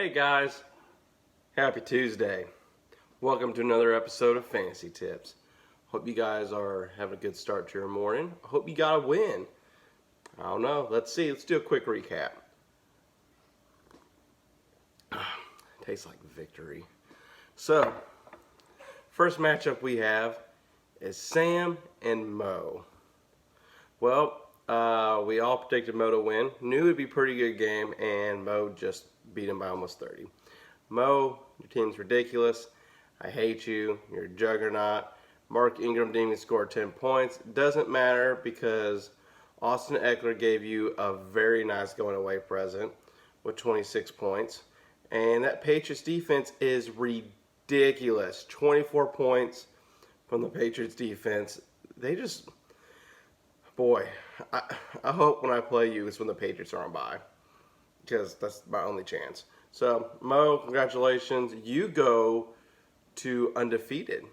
Hey guys, happy Tuesday. Welcome to another episode of Fantasy Tips. Hope you guys are having a good start to your morning. I hope you got a win. I don't know. Let's see. Let's do a quick recap. Tastes like victory. So, first matchup we have is Sam and Mo. Well, we all predicted Mo to win. Knew it'd be a pretty good game, and Mo just beat him by almost 30. Mo, your team's ridiculous. I hate you. You're a juggernaut. Mark Ingram didn't even score 10 points. Doesn't matter because Austin Eckler gave you a very nice going away present with 26 points. And that Patriots defense is ridiculous. 24 points from the Patriots defense. They just, boy, I hope when I play you it's when the Patriots are on bye, because that's my only chance. So, Mo, congratulations. You go to undefeated.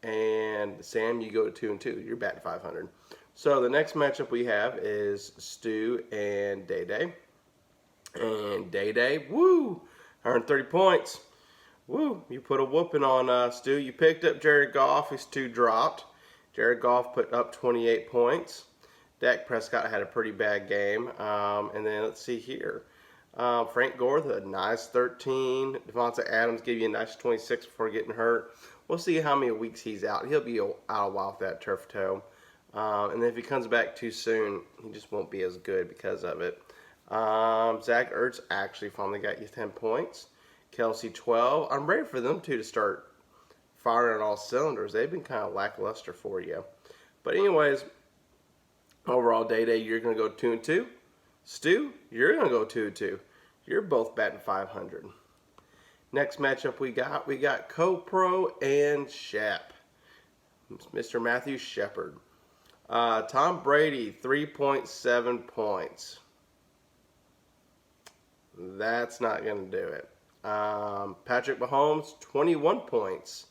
And Sam, you go to 2-2. You're batting 500. So, the next matchup we have is Stu and Day Day. And Day Day, woo, 130 points. Woo, you put a whooping on Stu. You picked up Jared Goff. His 2 dropped. Jared Goff put up 28 points. Dak Prescott had a pretty bad game. And then let's see here. Frank Gore, a nice 13. Devontae Adams gave you a nice 26 before getting hurt. We'll see how many weeks he's out. He'll be out a while with that turf toe. And then if he comes back too soon, he just won't be as good because of it. Zach Ertz actually finally got you 10 points. Kelsey 12. I'm ready for them two to start firing on all cylinders. They've been kind of lackluster for you. But anyways, overall, Day Day, you're going to go 2-2. Stu, you're going to go 2-2. You're both batting 500. Next matchup we got CoPro and Shep. Mr. Matthew Shepard. Tom Brady, 3.7 points. That's not going to do it. Patrick Mahomes, 21 points.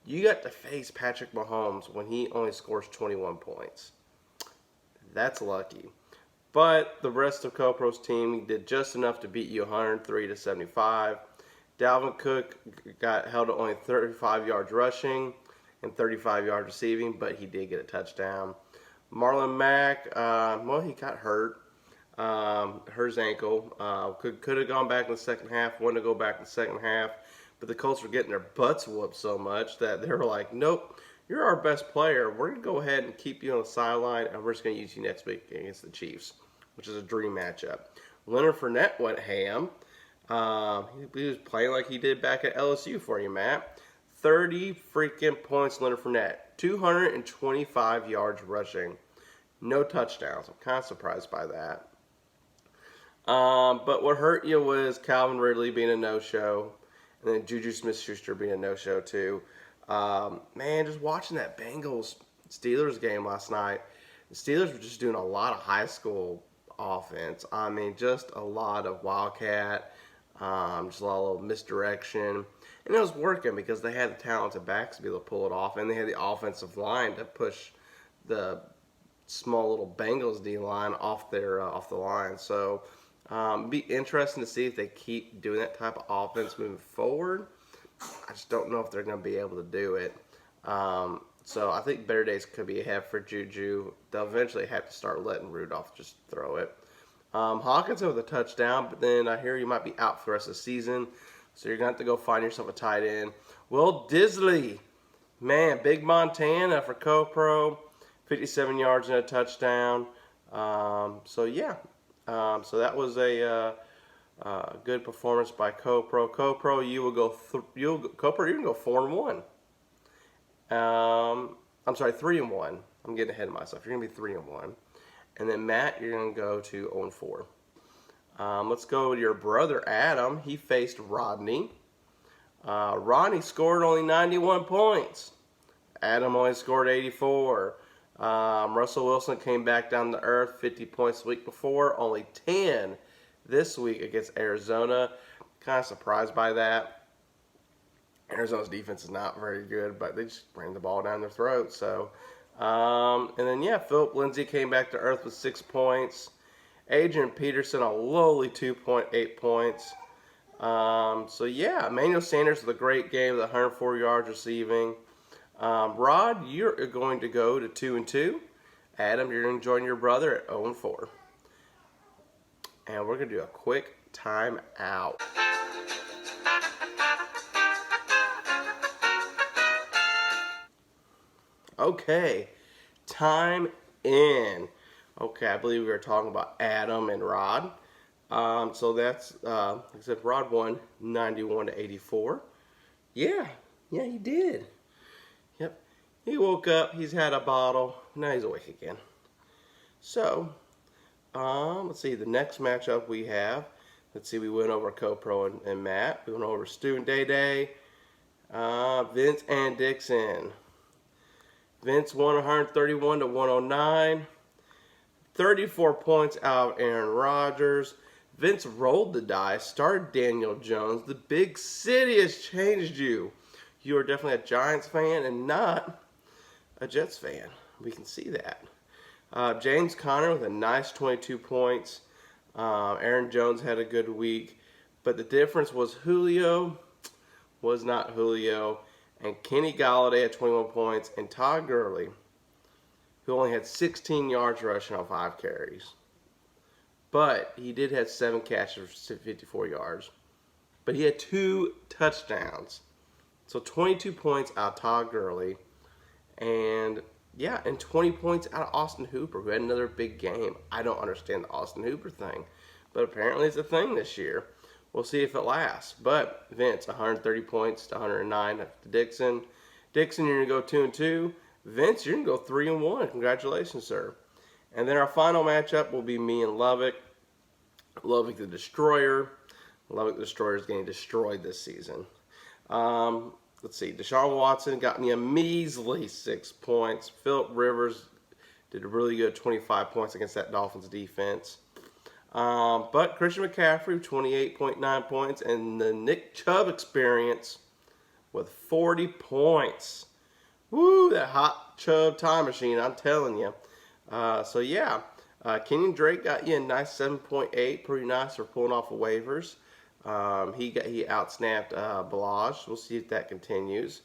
You got to face Patrick Mahomes when he only scores 21 points. That's lucky. But the rest of CoPro's team did just enough to beat you 103-75. Dalvin Cook got held to only 35 yards rushing and 35 yards receiving, but he did get a touchdown. Marlon Mack, well, he got hurt. Hurt his ankle. Could have gone back in the second half, wanted to go back in the second half, but the Colts were getting their butts whooped so much that they were like, nope, you're our best player. We're going to go ahead and keep you on the sideline, and we're just going to use you next week against the Chiefs, which is a dream matchup. Leonard Fournette went ham. He was playing like he did back at LSU for you, Matt. 30 freaking points, Leonard Fournette. 225 yards rushing. No touchdowns. I'm kind of surprised by that. But what hurt you was Calvin Ridley being a no-show, and then Juju Smith-Schuster being a no-show too. Man, just watching that Bengals-Steelers game last night, the Steelers were just doing a lot of high school offense. I mean, just a lot of wildcat, just a lot of misdirection. And it was working because they had the talented backs to be able to pull it off, and they had the offensive line to push the small little Bengals D-line off the line. So it'd be interesting to see if they keep doing that type of offense moving forward. I just don't know if they're going to be able to do it. So I think better days could be ahead for Juju. They'll eventually have to start letting Rudolph just throw it. Hawkinson with a touchdown, but then I hear you might be out for the rest of the season. So you're going to have to go find yourself a tight end. Will Disley, man, big Montana for CoPro. 57 yards and a touchdown. So that was a good performance by CoPro. CoPro, you will go. CoPro, you can go 4-1. I'm sorry, 3-1. I'm getting ahead of myself. You're gonna be 3-1, and then Matt, you're gonna go to 0-4. Let's go with your brother Adam. He faced Rodney. Rodney scored only 91 points. Adam only scored 84. Russell Wilson came back down to earth, 50 points the week before, only 10 this week against Arizona. Kind of surprised by that. Arizona's defense is not very good, but they just ran the ball down their throat. So, and then Philip Lindsay came back to earth with 6 points. Adrian Peterson, a lowly 2.8 points. So yeah, Emmanuel Sanders with a great game with 104 yards receiving. Rod, you're going to go to 2-2. Adam, you're going to join your brother at 0-4. And we're going to do a quick timeout. Okay, time in. Okay, I believe we were talking about Adam and Rod. So that's, like I said, Rod won 91-84. Yeah, he did. Yep. He woke up, he's had a bottle, now he's awake again. So, let's see, the next matchup we have, let's see, we went over CoPro and Matt. We went over Stu and Day Day, Vince and Dixon. Vince won 131-109. 34 points out of Aaron Rodgers. Vince rolled the dice, started Daniel Jones. The big city has changed you. You are definitely a Giants fan and not a Jets fan. We can see that. James Conner with a nice 22 points. Aaron Jones had a good week. But the difference was Julio was not Julio. And Kenny Galladay at 21 points. And Todd Gurley, who only had 16 yards rushing on 5 carries. But he did have 7 catches for 54 yards. But he had 2 touchdowns. So 22 points out of Todd Gurley. And yeah, and 20 points out of Austin Hooper, who had another big game. I don't understand the Austin Hooper thing. But apparently it's a thing this year. We'll see if it lasts. But Vince, 130 points to 109 to Dixon. Dixon, you're going to go 2-2. Vince, you're going to go 3-1. Congratulations, sir. And then our final matchup will be me and Lovick. Lovick the Destroyer. Lovick the Destroyer is getting destroyed this season. Let's see. Deshaun Watson got me a measly 6 points. Phillip Rivers did a really good 25 points against that Dolphins defense. But Christian McCaffrey, 28.9 points. And the Nick Chubb experience with 40 points. Woo, that hot Chubb time machine, I'm telling you. So yeah, Kenyon Drake got you a nice 7.8, pretty nice for pulling off of waivers. He outsnapped Balaj. We'll see if that continues.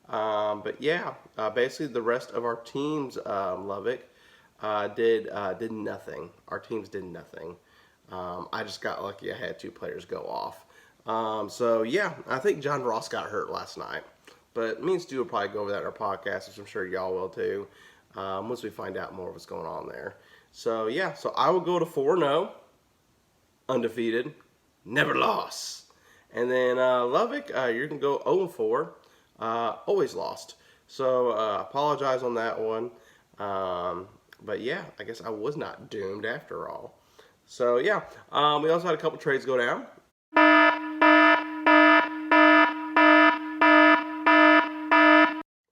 But yeah, basically the rest of our teams, Lovick, did nothing. Our teams did nothing. I just got lucky. I had 2 players go off. So yeah, I think John Ross got hurt last night. But me and Stu will probably go over that in our podcast, which I'm sure y'all will too, once we find out more of what's going on there. So yeah, so I will go to 4-0, undefeated, never lost. And then Lovick, you're going to go 0-4, always lost. So apologize on that one. But yeah, I guess I was not doomed after all. So yeah, we also had a couple trades go down.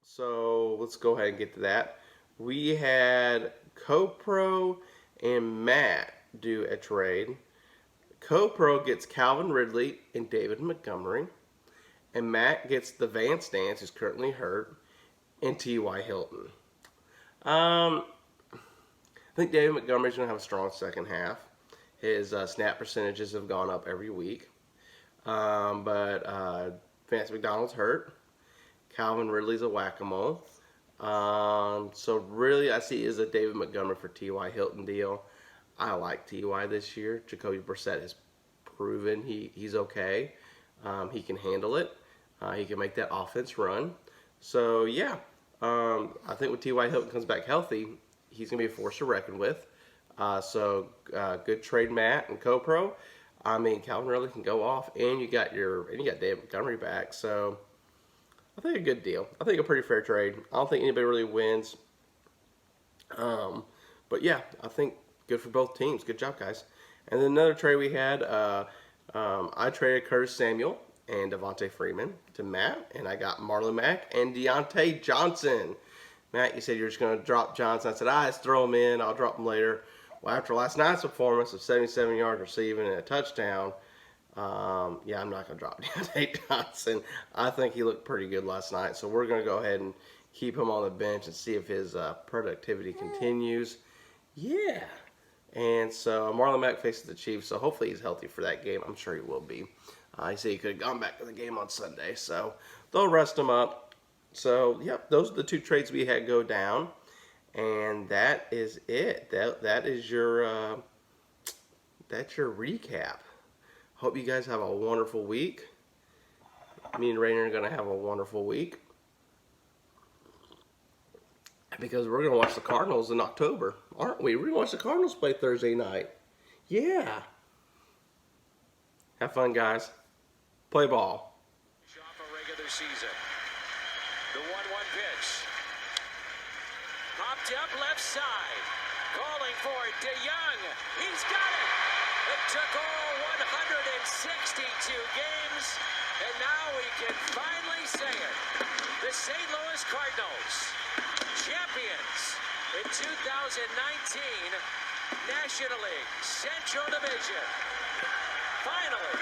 So let's go ahead and get to that. We had CoPro and Matt do a trade. CoPro gets Calvin Ridley and David Montgomery. And Matt gets the Van Stans, who's currently hurt, and T.Y. Hilton. I think David Montgomery's going to have a strong second half. His snap percentages have gone up every week. But Vance McDonald's hurt. Calvin Ridley's a whack-a-mole. So really, I see it as a David Montgomery for T.Y. Hilton deal. I like T.Y. this year. Jacoby Brissett has proven he's okay. He can handle it. He can make that offense run. So yeah, I think when T.Y. Hilton comes back healthy, he's gonna be a force to reckon with. So good trade, Matt and CoPro. I mean, Calvin Ridley can go off, and you got David Montgomery back. So I think a good deal. I think a pretty fair trade. I don't think anybody really wins. But yeah, I think good for both teams. Good job, guys. And then another trade we had, I traded Curtis Samuel and Devontae Freeman to Matt, and I got Marlon Mack and Deontay Johnson. Matt, you said you're just going to drop Johnson. I said, just throw him in. I'll drop him later. Well, after last night's performance of 77 yards receiving and a touchdown, yeah, I'm not going to drop Deontay Johnson. I think he looked pretty good last night, so we're going to go ahead and keep him on the bench and see if his productivity continues. Yeah. And so Marlon Mack faces the Chiefs, so hopefully he's healthy for that game. I'm sure he will be. He said he could have gone back to the game on Sunday, so they'll rest him up. So, yep, those are the 2 trades we had go down, and that is it. That is your that's your recap. Hope you guys have a wonderful week. Me and Rainer are gonna have a wonderful week because we're gonna watch the Cardinals in October, aren't we? We're gonna watch the Cardinals play Thursday night. Yeah. Have fun, guys. Play ball. Off a regular season. The 1-1 pitch. Popped up left side. Calling for it. DeYoung. He's got it. It took all 162 games, and now we can finally say it. The St. Louis Cardinals, champions in 2019 National League Central Division. Finally.